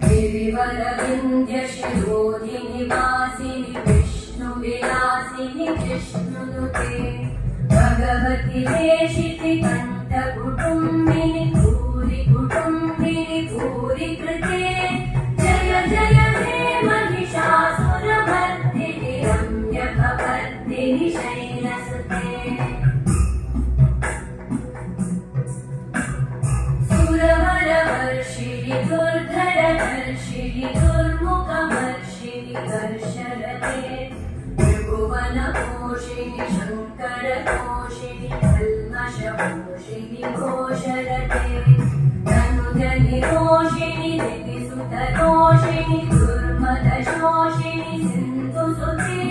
गिरिवरविन्द्यशिरोधिनिवासिनि विष्णुविलासिनि विष्णुनुते भगवति देशिति कण्ठकुटुम्बिनि भूरि कुटुम्बिनि भूरि कृते जय जय हे महिषासुरमर्दिनि रम्यकवर्दिनि शैलसुते सुरवरवर्षिणि दुर्धरधर्षिणि दुर्मुखमर्षिणि कर्षरते त्रिभुवनपोषिणि शङ्करतोषिणि कल्मषपोषिणि घोषरते धनुजनिरोषिणि दितिसुतरोषिणि दुर्मदशोषिणि सिन्धुसुते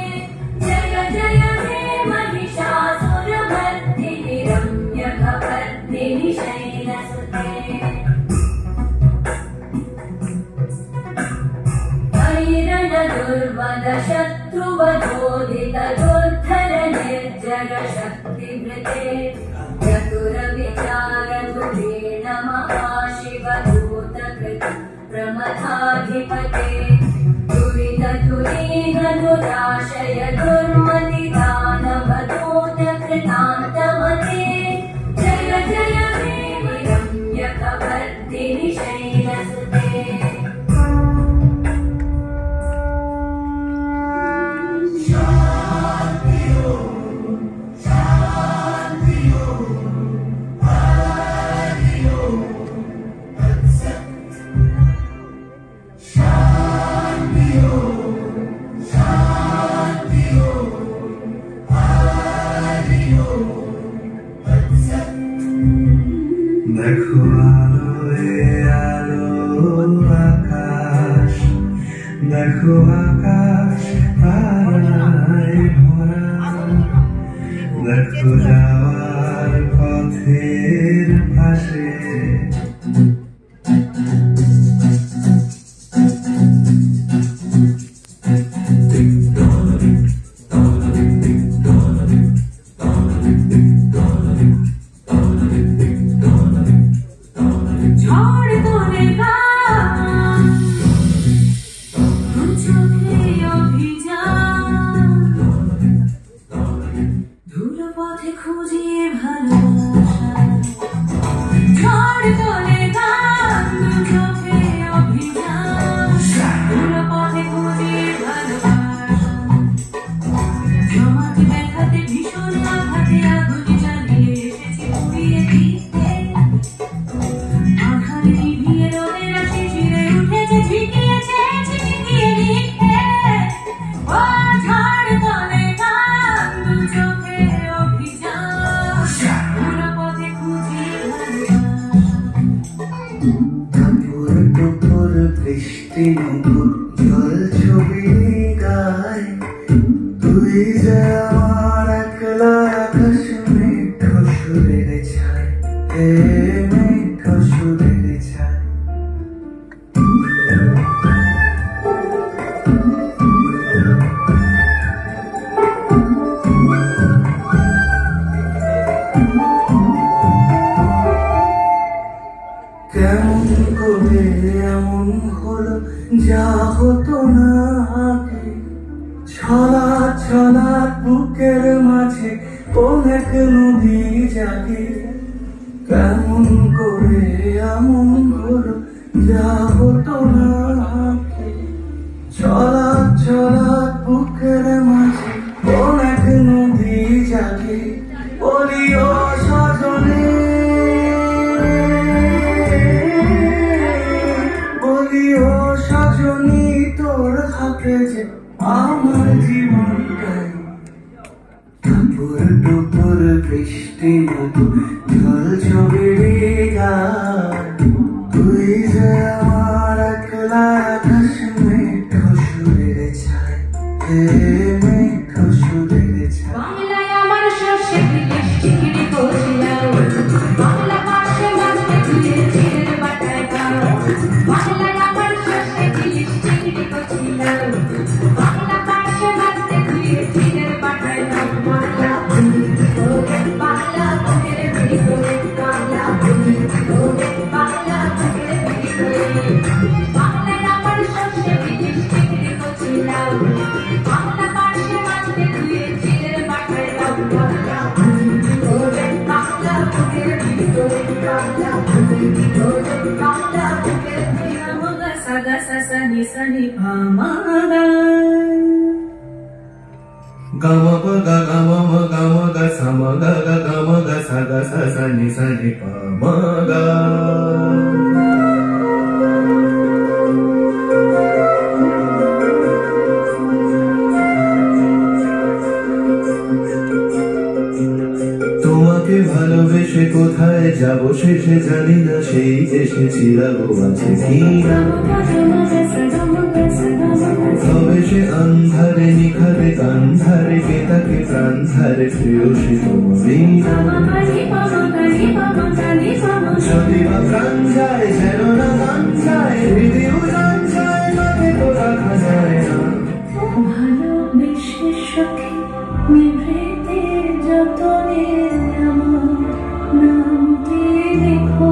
जय जय हे महिषासुरमर्दिनि रम्यकवर्दिनि शैलसुते दुर्मद शत्रुवधोदित दुर्धर निर्जर शक्तिवृते चतुर विचार धुरेण महाशिवदूतकृत प्रमथाधिपते दुरित धुरीन दुराशय दुर्मति दानवदूत कृतान्तमते जय जय हे रम्यकवर्दिनि शैलसुते देखो आलो आकाश देखो आकाश ताराय भरा देखो যাওয়ার পথের পাশে জল ছবি গায় তুই যে আমার একলা আকাশ মেঘ সুরের ছায় হে মেঘ সুরের ছায় কেমন করে এমন হলো যা হতো না আগে ছলা ছলা বুকের মাঝে অনেক নদী জাগে কেমন করে এমন হলো যা হতো না আগে ছলা ছলা বুকের মাঝে অনেক নদী জাগে বলি ও সজনে ও সজনী তোর হাতে যে আমার জীবনটাই দুপুর দুপুর বৃষ্টি মতো জল ছবি গায় তুই যে আমার একলা আকাশ মেঘ সুরের ছায় হে মেঘ সুরের ছায় বাংলায় আমার সর্ষে চিংড়ি করছিলাম বাংলা পাশে মাঝে দিয়ে চিড়ের বাটায় দাও বাংলায় আমার সর্ষে চিংড়ি করছিলাম বাংলা পাশে মাঝে দিয়ে চিড়ের বাটায় দাও বাংলা বাংলা বুকের ভিড়ি করে বাংলা বাংলা বুকের ভিড়ি করে sa ga sa sa ni pa ma ga. Gama pa ga gama ga sa ma ga ga gama ga sa ni pa ma ga. তোমাকে ভালোবেসে কোথায় যাবো শেষে জানি না সেই দেশে চিরাগো আছে কি না তবে সে আন্ধারে নিখারে কান্ধারে কে তাকে প্রাণ ধারে প্রিয়সী তোমারই না যদি বা প্রাণ যায় যেন না গান যায় হৃদয় উড়ান যায় মাকে তো রাখা যায় না ভালোবেসে সখী নিভৃতে যতনে আমার নামটি দেখো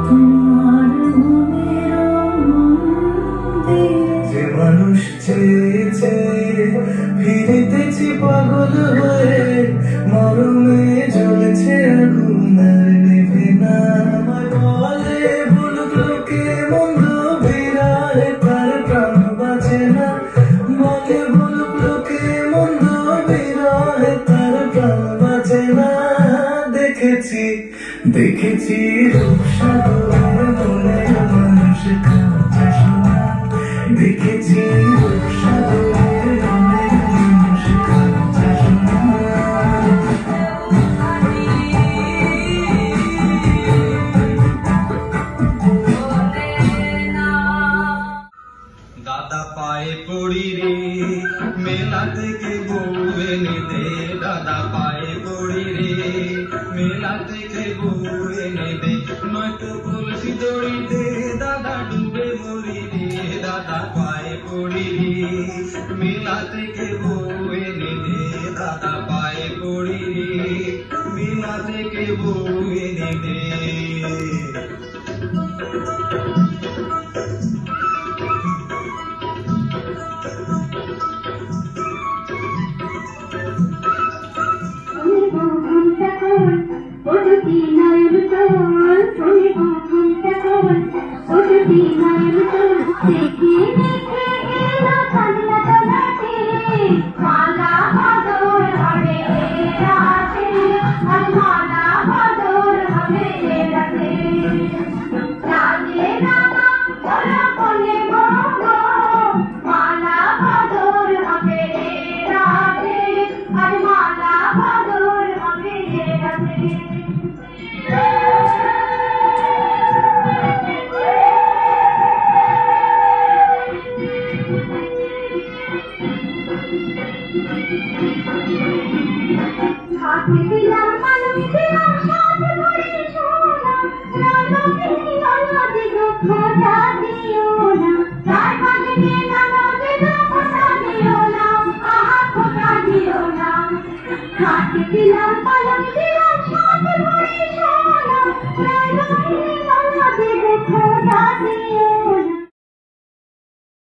তোমার মনের মন্দিরে। যে মানুষ চেয়েছে ফিরিতেছি পাগল হয়ে মরমে জ্বলছে আগুন আর নেভে না আমার বলে বলুক লোকে মন্দ বিরায় তার প্রাণ বাঁচে না বলে বলুক লোকে মন্দ বিরায় তার প্রাণ বাঁচে না দেখেছি রূপসাগরের মনে মানুষ কাঁচা শোনা দেখেছি রূপসাগরের মনে মানুষ কাঁচা শোনা দাদা পায়ে পড়ি রে মেলা থেকে বউ এনে দে দাদা পায়ে পড়ি রে মেলা থেকে বউ এনে দে নয়তো কলসি দড়িতে দাদা ডুবে মরি রে দাদা পায়ে পড়ি রে মেলা থেকে বউ এনে দে দাদা পায়ে পড়ি রে মেলা থেকে বউ এনে দে Dilam palang dilam